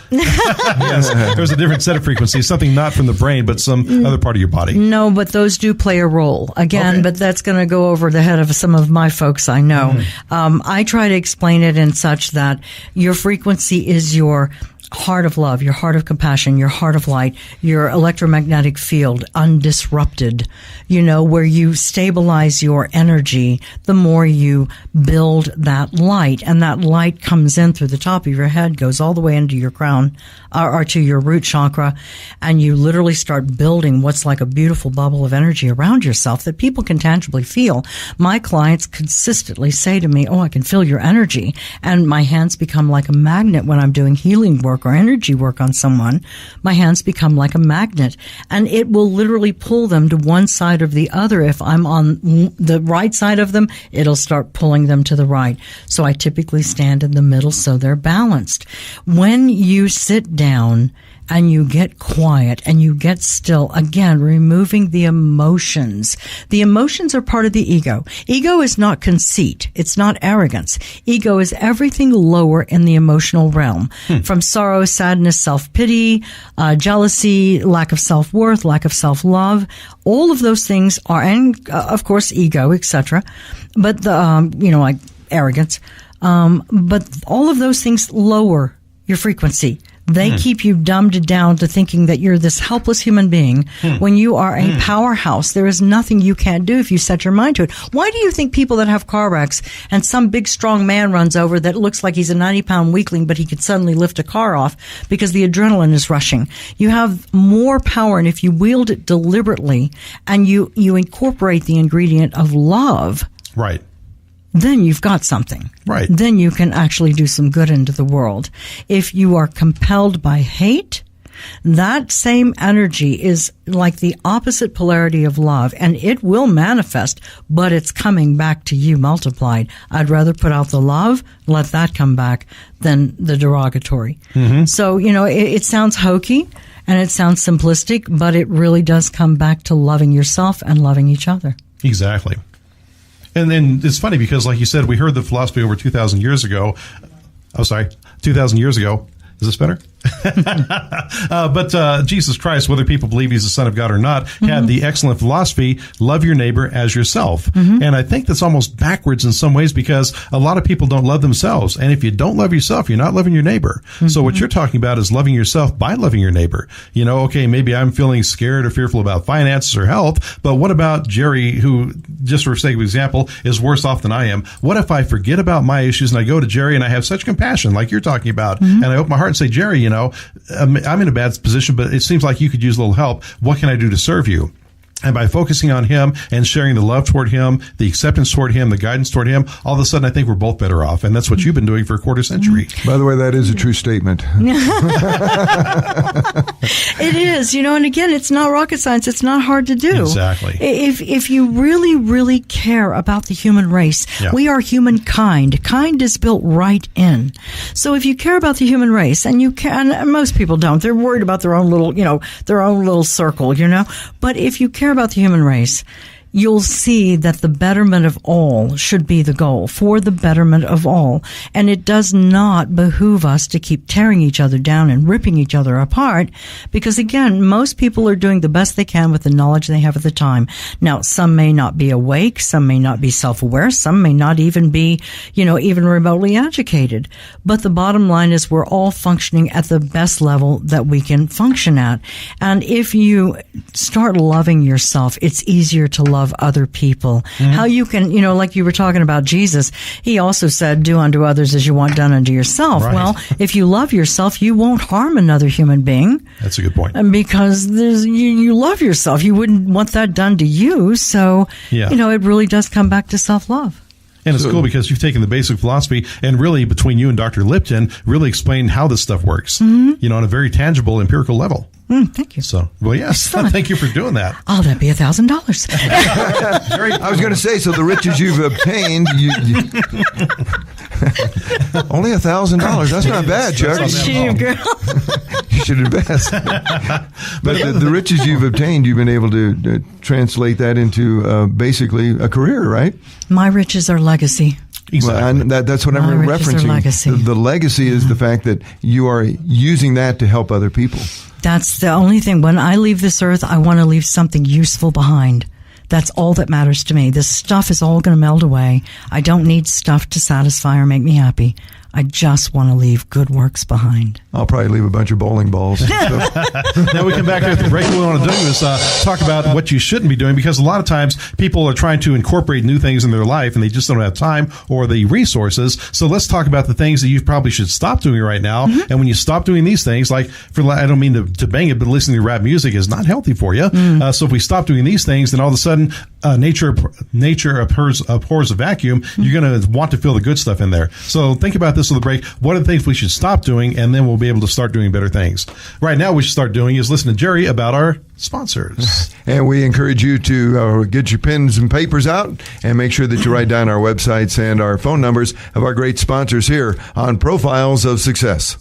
Yes, there's a different set of frequencies, something not from the brain, but some other part of your body. No, but those do play a role. Again, but that's going to go over the head of some of my folks I know. I try to explain it in such that your frequency is your heart of love, your heart of compassion, your heart of light, your electromagnetic field undisrupted, where you stabilize your energy, the more you build that light. And that light comes in through the top of your head, goes all the way into your crown or to your root chakra. And you literally start building what's like a beautiful bubble of energy around yourself that people can tangibly feel. My clients consistently say to me, "Oh, I can feel your energy." And my hands become like a magnet when I'm doing healing work or energy work on someone. My hands become like a magnet, and it will literally pull them to one side or the other. If I'm on the right side of them, it'll start pulling them to the right. So I typically stand in the middle so they're balanced. When you sit down and you get quiet and you get still, again, removing the emotions. The emotions are part of the ego. Ego is not conceit. It's not arrogance. Ego is everything lower in the emotional realm, from sorrow, sadness, self-pity, jealousy, lack of self-worth, lack of self-love. All of those things are, and of course, ego, etc. But like arrogance. But all of those things lower your frequency. They keep you dumbed down to thinking that you're this helpless human being when you are a powerhouse. There is nothing you can't do if you set your mind to it. Why do you think people that have car wrecks and some big strong man runs over that looks like he's a 90-pound weakling, but he could suddenly lift a car off because the adrenaline is rushing? You have more power, and if you wield it deliberately and you incorporate the ingredient of love, right, then you've got something. Right. Then you can actually do some good into the world. If you are compelled by hate, that same energy is like the opposite polarity of love, and it will manifest, but it's coming back to you multiplied. I'd rather put out the love, let that come back, than the derogatory. So, it sounds hokey, And it sounds simplistic, but it really does come back to loving yourself and loving each other. Exactly. And then it's funny because, like you said, we heard the philosophy over 2,000 years ago. 2,000 years ago. Is this better? But Jesus Christ, whether people believe he's the Son of God or not, had the excellent philosophy, love your neighbor as yourself. And I think that's almost backwards in some ways because a lot of people don't love themselves. And if you don't love yourself, you're not loving your neighbor. So what you're talking about is loving yourself by loving your neighbor. You know, okay, maybe I'm feeling scared or fearful about finances or health, but what about Jerry, who, just for sake of example, is worse off than I am? What if I forget about my issues and I go to Jerry and I have such compassion like you're talking about, and I open my heart and say, Jerry, you know, I'm in a bad position, but it seems like you could use a little help. What can I do to serve you? And by focusing on him and sharing the love toward him, the acceptance toward him, the guidance toward him, all of a sudden I think we're both better off. And that's what you've been doing for a quarter century. By the way, that is a true statement. It is, you know, and again, it's not rocket science. It's not hard to do. Exactly. If you really, really care about the human race, we are humankind. Kind is built right in. So if you care about the human race, and you can, and most people don't, they're worried about their own little, their own little circle, But if you care about the human race, you'll see that the betterment of all should be the goal, for the betterment of all. And it does not behoove us to keep tearing each other down and ripping each other apart, because again, most people are doing the best they can with the knowledge they have at the time. Now, some may not be awake, some may not be self-aware, some may not even be, even remotely educated. But the bottom line is we're all functioning at the best level that we can function at. And if you start loving yourself, it's easier to love other people. How you can, like you were talking about Jesus, he also said, do unto others as you want done unto yourself. Right. Well, if you love yourself, you won't harm another human being. That's a good point. And because you love yourself. You wouldn't want that done to you. So, it really does come back to self-love. And it's cool because you've taken the basic philosophy and really, between you and Dr. Lipton, really explained how this stuff works, on a very tangible, empirical level. Thank you. So, well, yes, thank you for doing that. Oh, that'd be $1,000. I was going to say, so the riches you've obtained, only $1,000. That's not bad, Chuck. You should invest. But the riches you've obtained, you've been able to translate that into basically a career, right? My riches are legacy. Exactly. Well, that's what I'm referencing. Legacy. The legacy is the fact that you are using that to help other people. That's the only thing. When I leave this earth, I want to leave something useful behind. That's all that matters to me. This stuff is all going to melt away. I don't need stuff to satisfy or make me happy. I just want to leave good works behind. I'll probably leave a bunch of bowling balls. Now we come back after the break. What we want to do is talk about what you shouldn't be doing, because a lot of times people are trying to incorporate new things in their life and they just don't have time or the resources. So let's talk about the things that you probably should stop doing right now. And when you stop doing these things, like I don't mean to bang it, but listening to rap music is not healthy for you. So if we stop doing these things, then all of a sudden nature abhors a vacuum. You're going to want to feel the good stuff in there. So think about this on the break. What are the things we should stop doing, and then we'll be able to start doing better things. Right now, what we should start doing is listen to Jerry about our sponsors. And we encourage you to get your pens and papers out and make sure that you write down our websites and our phone numbers of our great sponsors here on Profiles of Success.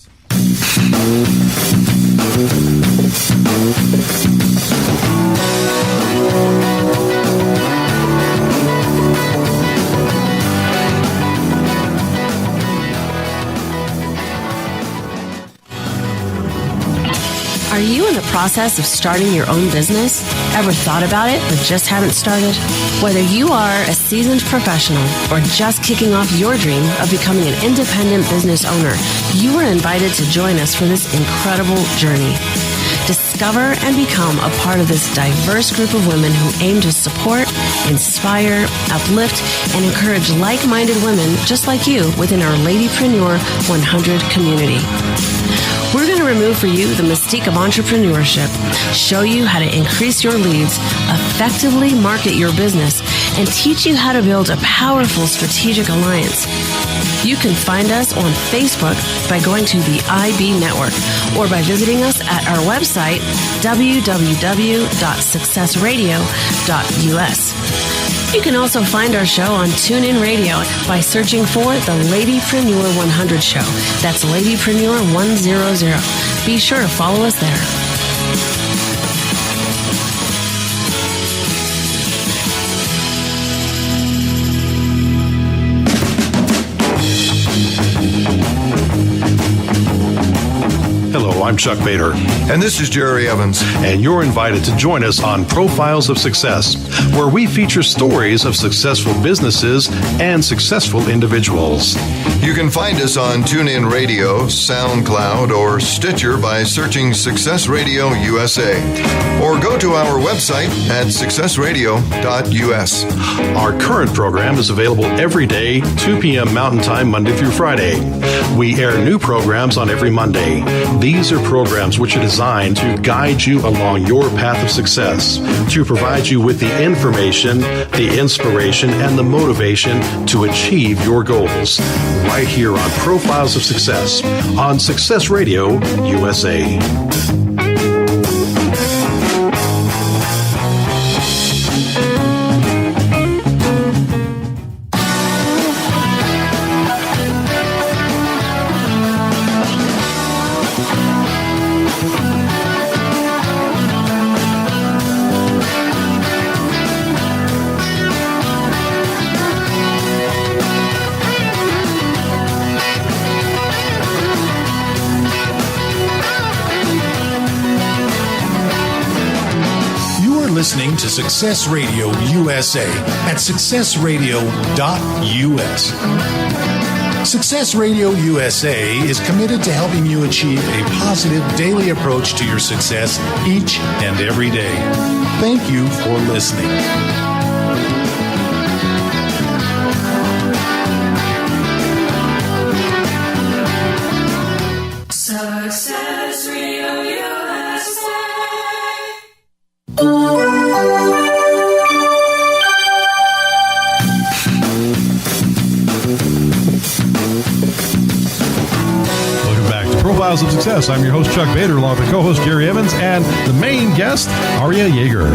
Are you in the process of starting your own business? Ever thought about it but just haven't started? Whether you are a seasoned professional or just kicking off your dream of becoming an independent business owner, you are invited to join us for this incredible journey. Discover and become a part of this diverse group of women who aim to support, inspire, uplift, and encourage like-minded women just like you within our Ladypreneur 100 community. We're going to remove for you the mystique of entrepreneurship, show you how to increase your leads, effectively market your business, and teach you how to build a powerful strategic alliance. You can find us on Facebook by going to the IB Network or by visiting us at our website, www.successradio.us. You can also find our show on TuneIn Radio by searching for the Ladypreneur 100 Show. That's Ladypreneur 100. Be sure to follow us there. Hello, I'm Chuck Bader. And this is Jerry Evans. And you're invited to join us on Profiles of Success, where we feature stories of successful businesses and successful individuals. You can find us on TuneIn Radio, SoundCloud, or Stitcher by searching Success Radio USA. Or go to our website at successradio.us. Our current program is available every day, 2 p.m. Mountain Time, Monday through Friday. We air new programs on every Monday. These are programs which are designed to guide you along your path of success, to provide you with the information, the inspiration, and the motivation to achieve your goals. Right here on Profiles of Success on Success Radio USA. Listening to Success Radio USA at successradio.us. Success Radio USA is committed to helping you achieve a positive daily approach to your success each and every day. Thank you for listening. Success Radio USA. Profiles of Success. I'm your host, Chuck Bader, along with co-host Gary Evans and the main guest, Ariaa Yeager.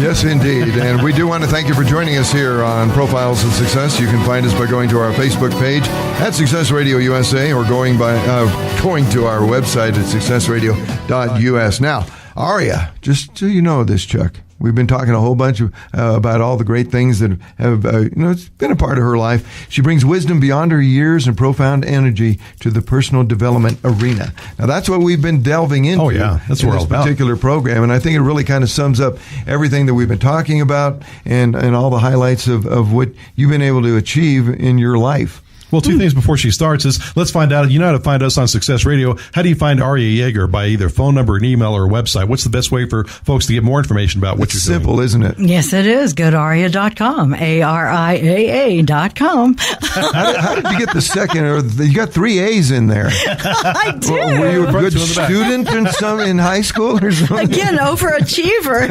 Yes, indeed. And we do want to thank you for joining us here on Profiles of Success. You can find us by going to our Facebook page at Success Radio USA or going to our website at successradio.us. Now, Ariaa, just so you know this, Chuck, we've been talking a whole bunch about all the great things that have, it's been a part of her life. She brings wisdom beyond her years and profound energy to the personal development arena. Now, that's what we've been delving into. Oh, yeah. That's in what this we're all about. Particular program. And I think it really kind of sums up everything that we've been talking about and all the highlights of what you've been able to achieve in your life. Well, two things before she starts is let's find out. You know how to find us on Success Radio. How do you find Ariaa Yeager? By either phone number, an email, or a website? What's the best way for folks to get more information about what you're doing? Simple, isn't it? Yes, it is. Go to Ariaa.com, ARIAA.com. How did you get the second? Or you got 3 A's in there. I did. Were you a good student in high school or something? Again, overachiever.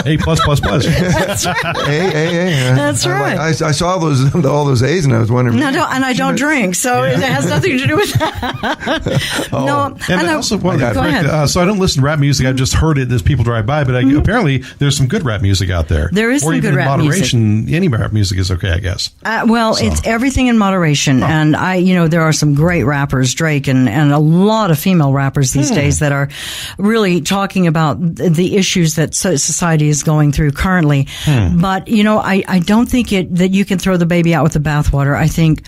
A+++. That's right. A. That's right. I saw all those A's and I was wondering. I don't drink, so it has nothing to do with that. No, and I also go ahead. So I don't listen to rap music. I've just heard it as people drive by, but apparently there's some good rap music out there. There is some good rap music. Moderation, any rap music is okay, I guess. It's everything in moderation, and there are some great rappers, Drake, and a lot of female rappers these days that are really talking about the issues that society is going through currently. But I don't think that you can throw the baby out with the bathwater. I think.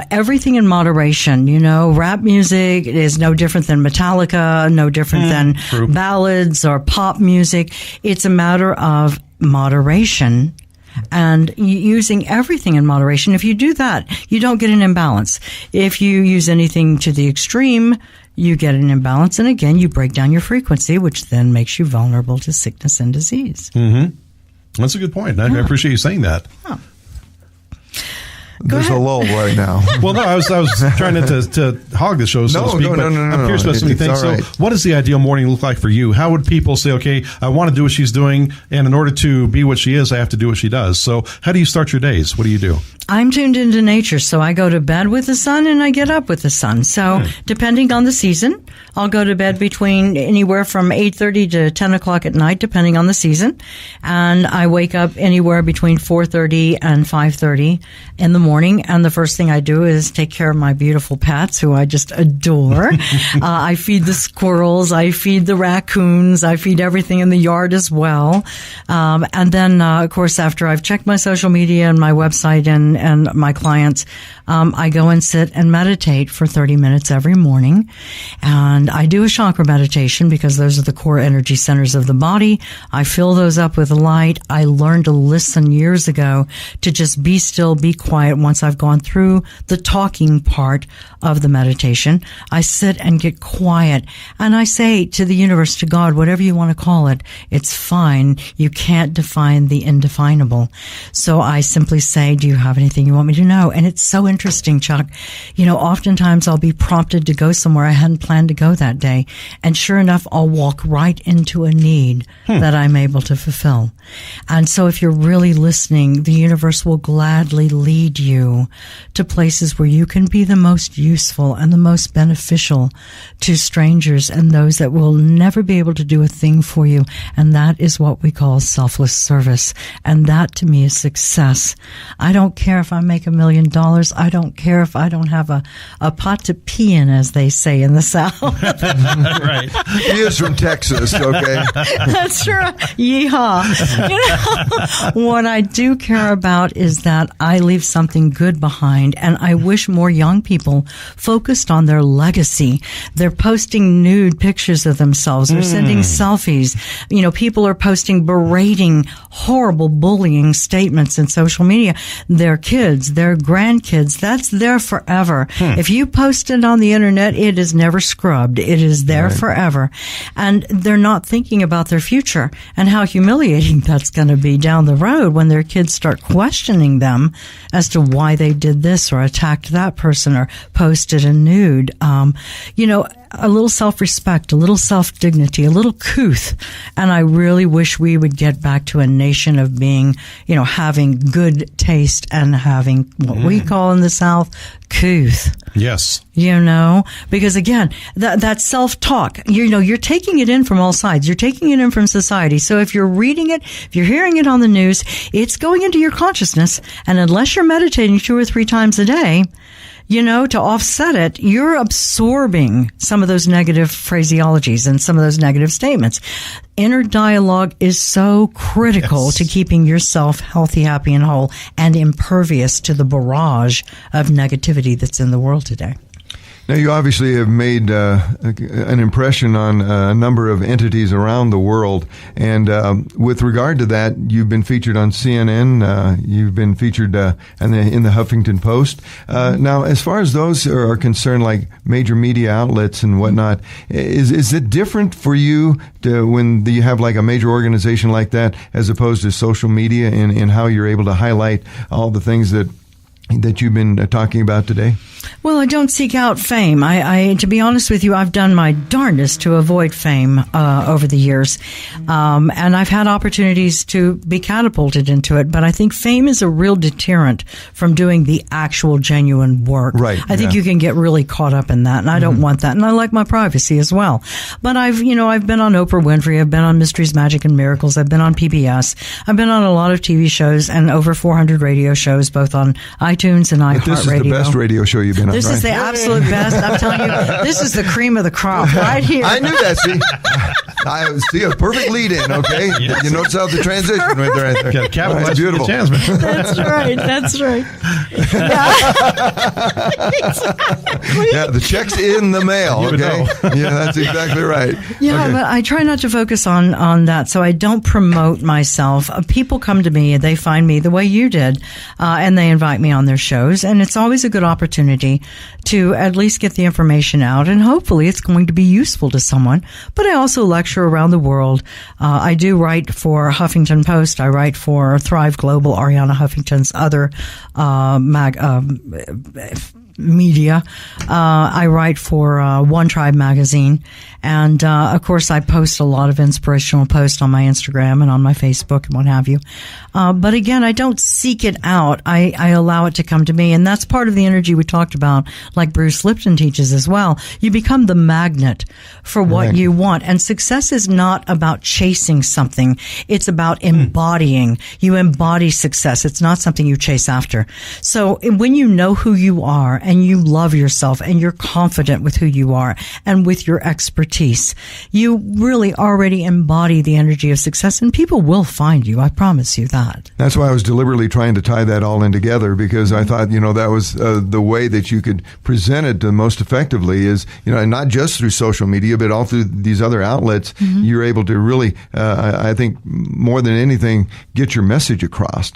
Everything in moderation, rap music is no different than Metallica, no different than ballads or pop music. It's a matter of moderation and using everything in moderation. If you do that, you don't get an imbalance. If you use anything to the extreme, you get an imbalance. And again, you break down your frequency, which then makes you vulnerable to sickness and disease. Mm-hmm. That's a good point. I appreciate you saying that. Oh. There's a lull right now. Well, no, I was trying to hog the show, so to speak. No, I'm curious about so many things. Right. So, what does the ideal morning look like for you? How would people say, okay, I want to do what she's doing, and in order to be what she is, I have to do what she does. So, how do you start your days? What do you do? I'm tuned into nature, so I go to bed with the sun and I get up with the sun. So, depending on the season, I'll go to bed between anywhere from 8:30 to 10 o'clock at night, depending on the season, and I wake up anywhere between 4:30 and 5:30 in the morning. morning, and the first thing I do is take care of my beautiful pets, who I just adore. I feed the squirrels, I feed the raccoons, I feed everything in the yard as well. And then, of course, after I've checked my social media and my website and my clients, I go and sit and meditate for 30 minutes every morning. And I do a chakra meditation because those are the core energy centers of the body. I fill those up with light. I learned to listen years ago to just be still, be quiet. Once I've gone through the talking part of the meditation, I sit and get quiet. And I say to the universe, to God, whatever you want to call it, it's fine. You can't define the indefinable. So I simply say, do you have anything you want me to know? And it's so interesting, Chuck. You know, oftentimes I'll be prompted to go somewhere I hadn't planned to go that day. And sure enough, I'll walk right into a need that I'm able to fulfill. And so if you're really listening, the universe will gladly lead you to places where you can be the most useful and the most beneficial to strangers and those that will never be able to do a thing for you. And that is what we call selfless service. And that to me is success. I don't care if I make $1 million. I don't care if I don't have a pot to pee in, as they say in the South. Right. He is from Texas, okay? That's right. Yeehaw. You know, what I do care about is that I leave something good behind, and I wish more young people focused on their legacy. They're posting nude pictures of themselves. They're sending selfies. You know, people are posting berating, horrible bullying statements in social media. Their kids, their grandkids, that's there forever. If you post it on the internet, it is never scrubbed. It is there forever. And they're not thinking about their future and how humiliating that's going to be down the road when their kids start questioning them as to why they did this or attacked that person or posted a nude. You know, a little self-respect, a little self-dignity, a little couth. And I really wish we would get back to a nation of being, you know, having good taste and having what we call in the South, couth. Yes. You know, because again, that self-talk, you know, you're taking it in from all sides. You're taking it in from society. So if you're reading it, if you're hearing it on the news, it's going into your consciousness. And unless you're meditating 2 or 3 times a day, you know, to offset it, you're absorbing some of those negative phraseologies and some of those negative statements. Inner dialogue is so critical to keeping yourself healthy, happy, and whole, and impervious to the barrage of negativity that's in the world today. Now, you obviously have made an impression on a number of entities around the world. And with regard to that, you've been featured on CNN. You've been featured in the Huffington Post. Now, as far as those are concerned, like major media outlets and whatnot, is it different for you when you have like a major organization like that as opposed to social media in how you're able to highlight all the things that you've been talking about today? Well, I don't seek out fame. I to be honest with you, I've done my darndest to avoid fame over the years. And I've had opportunities to be catapulted into it. But I think fame is a real deterrent from doing the actual genuine work. Right. I think you can get really caught up in that. And I don't want that. And I like my privacy as well. But I've been on Oprah Winfrey. I've been on Mysteries, Magic, and Miracles. I've been on PBS. I've been on a lot of TV shows and over 400 radio shows, both on iTunes and iHeartRadio. This is the best radio show you've been on. This is the absolute best. I'm telling you, this is the cream of the crop right here. I knew that. See, I see a perfect lead in. Okay, you notice how the transition right there. Got to capitalize. That's beautiful. That's right. That's right. Yeah. Exactly. Yeah, the check's in the mail. Okay. Yeah, that's exactly right. Yeah, okay. but I try not to focus on that, so I don't promote myself. People come to me and they find me the way you did, and they invite me on their shows, and it's always a good opportunity to at least get the information out, and hopefully it's going to be useful to someone. But I also lecture around the world. I do write for Huffington Post. I write for Thrive Global, Ariaa Huffington's other media. I write for One Tribe magazine. And, of course, I post a lot of inspirational posts on my Instagram and on my Facebook and what have you. But again, I don't seek it out. I allow it to come to me. And that's part of the energy we talked about, like Bruce Lipton teaches as well. You become the magnet for what you want. And success is not about chasing something. It's about embodying. You embody success. It's not something you chase after. So when you know who you are and you love yourself and you're confident with who you are and with your expertise, you really already embody the energy of success, and people will find you. I promise you that. That's why I was deliberately trying to tie that all in together, because I thought, that was the way that you could present it the most effectively is, not just through social media, but all through these other outlets. You're able to really, I think, more than anything, get your message across.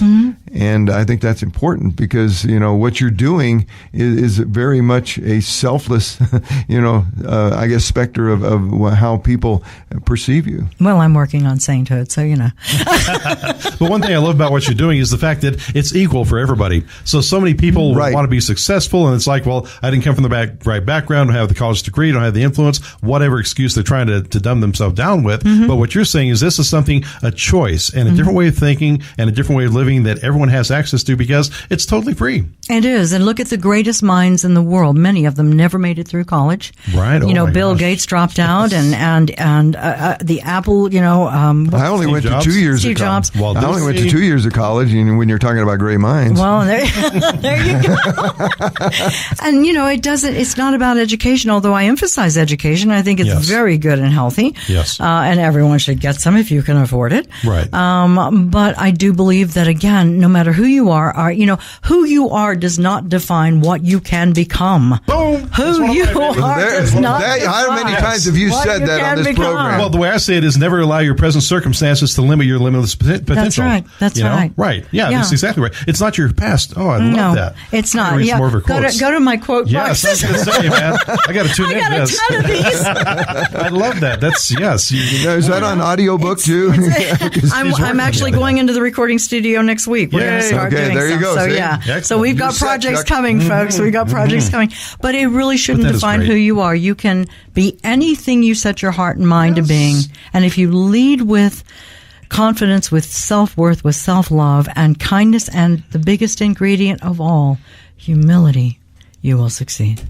And I think that's important because, what you're doing is very much a selfless, I guess, specter of how people perceive you. Well, I'm working on sainthood, so But one thing I love about what you're doing is the fact that it's equal for everybody. So many people want to be successful, and it's like, well, I didn't come from the right background, don't have the college degree, don't have the influence, whatever excuse they're trying to dumb themselves down with. But what you're saying is this is something, a choice, and a different way of thinking, and a different way of living that everyone has access to because it's totally free. It is. And look at the greatest minds in the world. Many of them never made it through college. Right. Bill Gates dropped out and the Apple, I only went to 2 years Steve of college. Jobs. I only went to 2 years of college, and when you're talking about great minds. Well, there you go. And, it's not about education, although I emphasize education. I think it's very good and healthy. Yes. And everyone should get some if you can afford it. Right. But I do believe that, again, no matter who you are, who you are does not define what you can become. Boom. Who you are does not define how many times have you said that on this program? Well, the way I say it is never allow your present circumstances to limit your limitless potential. That's right. That's right. Right. Yeah, that's exactly right. It's not your past. Oh, I love that. It's not. More of her quotes. Go to my quote box. Yes, I was going to say, man. I got to tune in. I got a ton of these. I love that. That's, yes. Is that on audiobook too? I'm actually going into the recording studio next week. We're going to start doing there you go. So, Excellent. So we've got projects coming, folks. We've got projects coming. But it really shouldn't define who you are. You can be anything you set your heart and mind to being. And if you lead with confidence, with self-worth, with self-love, and kindness, and the biggest ingredient of all, humility, you will succeed.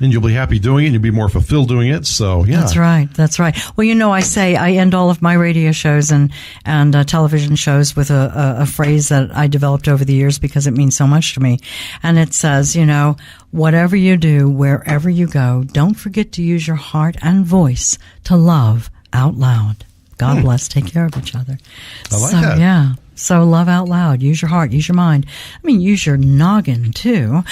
And you'll be happy doing it, and you'll be more fulfilled doing it. So, yeah. That's right. That's right. Well, I say I end all of my radio shows and television shows with a phrase that I developed over the years because it means so much to me. And it says, whatever you do, wherever you go, don't forget to use your heart and voice to love out loud. God bless. Take care of each other. I like that. Yeah. So love out loud. Use your heart. Use your mind. I mean, use your noggin too.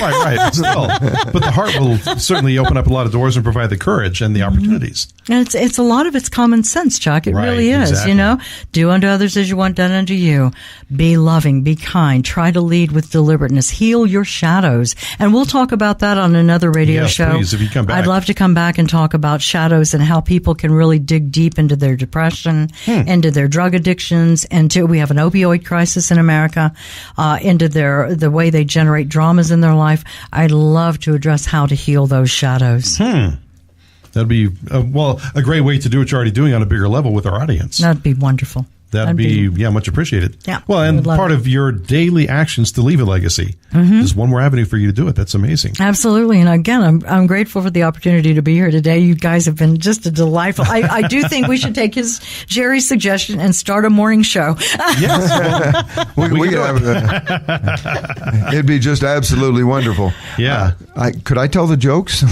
Right. Still, but the heart will certainly open up a lot of doors and provide the courage and the opportunities. And it's a lot of it's common sense, Chuck. It really is. Exactly. Do unto others as you want done unto you. Be loving. Be kind. Try to lead with deliberateness. Heal your shadows. And we'll talk about that on another radio show. Please, if you come back. I'd love to come back and talk about shadows and how people can really dig deep into their depression, into their drug addictions, we have an opioid crisis in America, into the way they generate dramas in their life. I'd love to address how to heal those shadows. That'd be, a great way to do what you're already doing on a bigger level with our audience. That'd be wonderful. That'd be much appreciated. Yeah. Well, and part of your daily actions to leave a legacy. There's one more avenue for you to do it. That's amazing. Absolutely. And again, I'm grateful for the opportunity to be here today. You guys have been just a delightful. I do think we should take Jerry's suggestion and start a morning show. Yes. Well, we could have it'd be just absolutely wonderful. Yeah. Could I tell the jokes?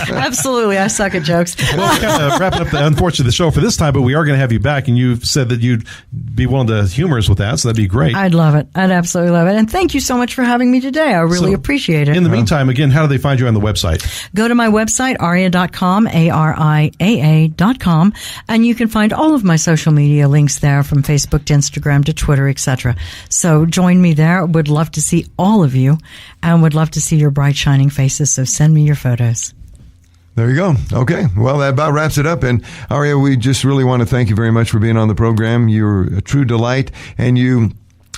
Absolutely. I suck at jokes. Well, we're kind of wrapping up unfortunately the show for this time, but we are going to have you back, and you've said that you'd be willing to humor us with that, so that'd be great. I'd love it. I'd absolutely love it. And thank you so much for having me today. I really appreciate it. In the meantime, again, how do they find you on the website? Go to my website, Ariaa.com, ARIAA.com, and you can find all of my social media links there, from Facebook to Instagram to Twitter, etc. So join me there. Would love to see all of you, and would love to see your bright, shining faces. So send me your photos. There you go. Okay. Well, that about wraps it up. And Ariaa, we just really want to thank you very much for being on the program. You're a true delight, and you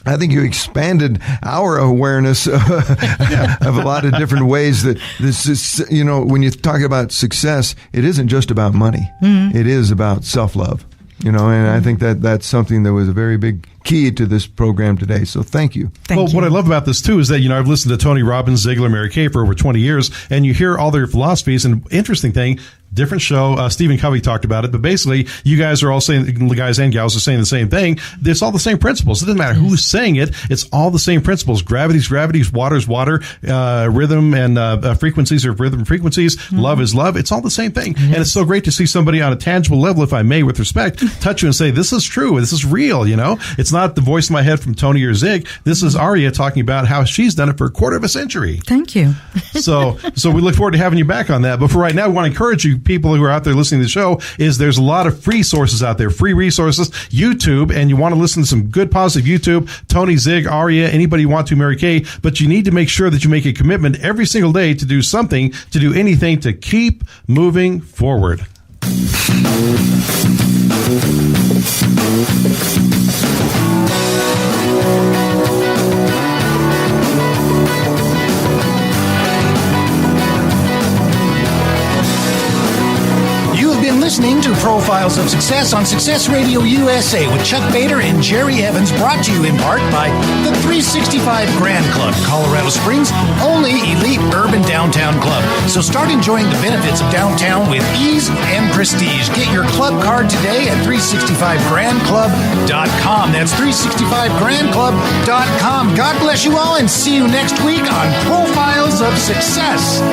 I think you expanded our awareness of a lot of different ways that this is, when you talk about success, it isn't just about money. Mm-hmm. It is about self-love, and I think that's something that was a very big key to this program today. So thank you. Thank you. What I love about this too is that, I've listened to Tony Robbins, Ziegler, Mary Kay for over 20 years, and you hear all their philosophies. And interesting thing, different show. Stephen Covey talked about it, but basically you guys are all saying, the guys and gals are saying the same thing. It's all the same principles. It doesn't matter who's saying it. It's all the same principles. Gravity's gravity's, water's water, rhythm and frequencies are rhythm frequencies. Mm-hmm. Love is love. It's all the same thing. Yes. And it's so great to see somebody on a tangible level, if I may, with respect, touch you and say, this is true. This is real. It's not the voice in my head from Tony or Zig. This is Ariaa talking about how she's done it for a quarter of a century. Thank you. So we look forward to having you back on that. But for right now, we want to encourage you, people who are out there listening to the show, is there's a lot of free sources out there, free resources, YouTube, and you want to listen to some good, positive YouTube, Tony, Zig, Ariaa, anybody you want to, Mary Kay, but you need to make sure that you make a commitment every single day to do something, to do anything to keep moving forward. Listening to Profiles of Success on Success Radio USA with Chuck Bader and Jerry Evans, brought to you in part by the 365 Grand Club, Colorado Springs' only elite urban downtown club. So start enjoying the benefits of downtown with ease and prestige. Get your club card today at 365grandclub.com. That's 365grandclub.com. God bless you all, and see you next week on Profiles of Success.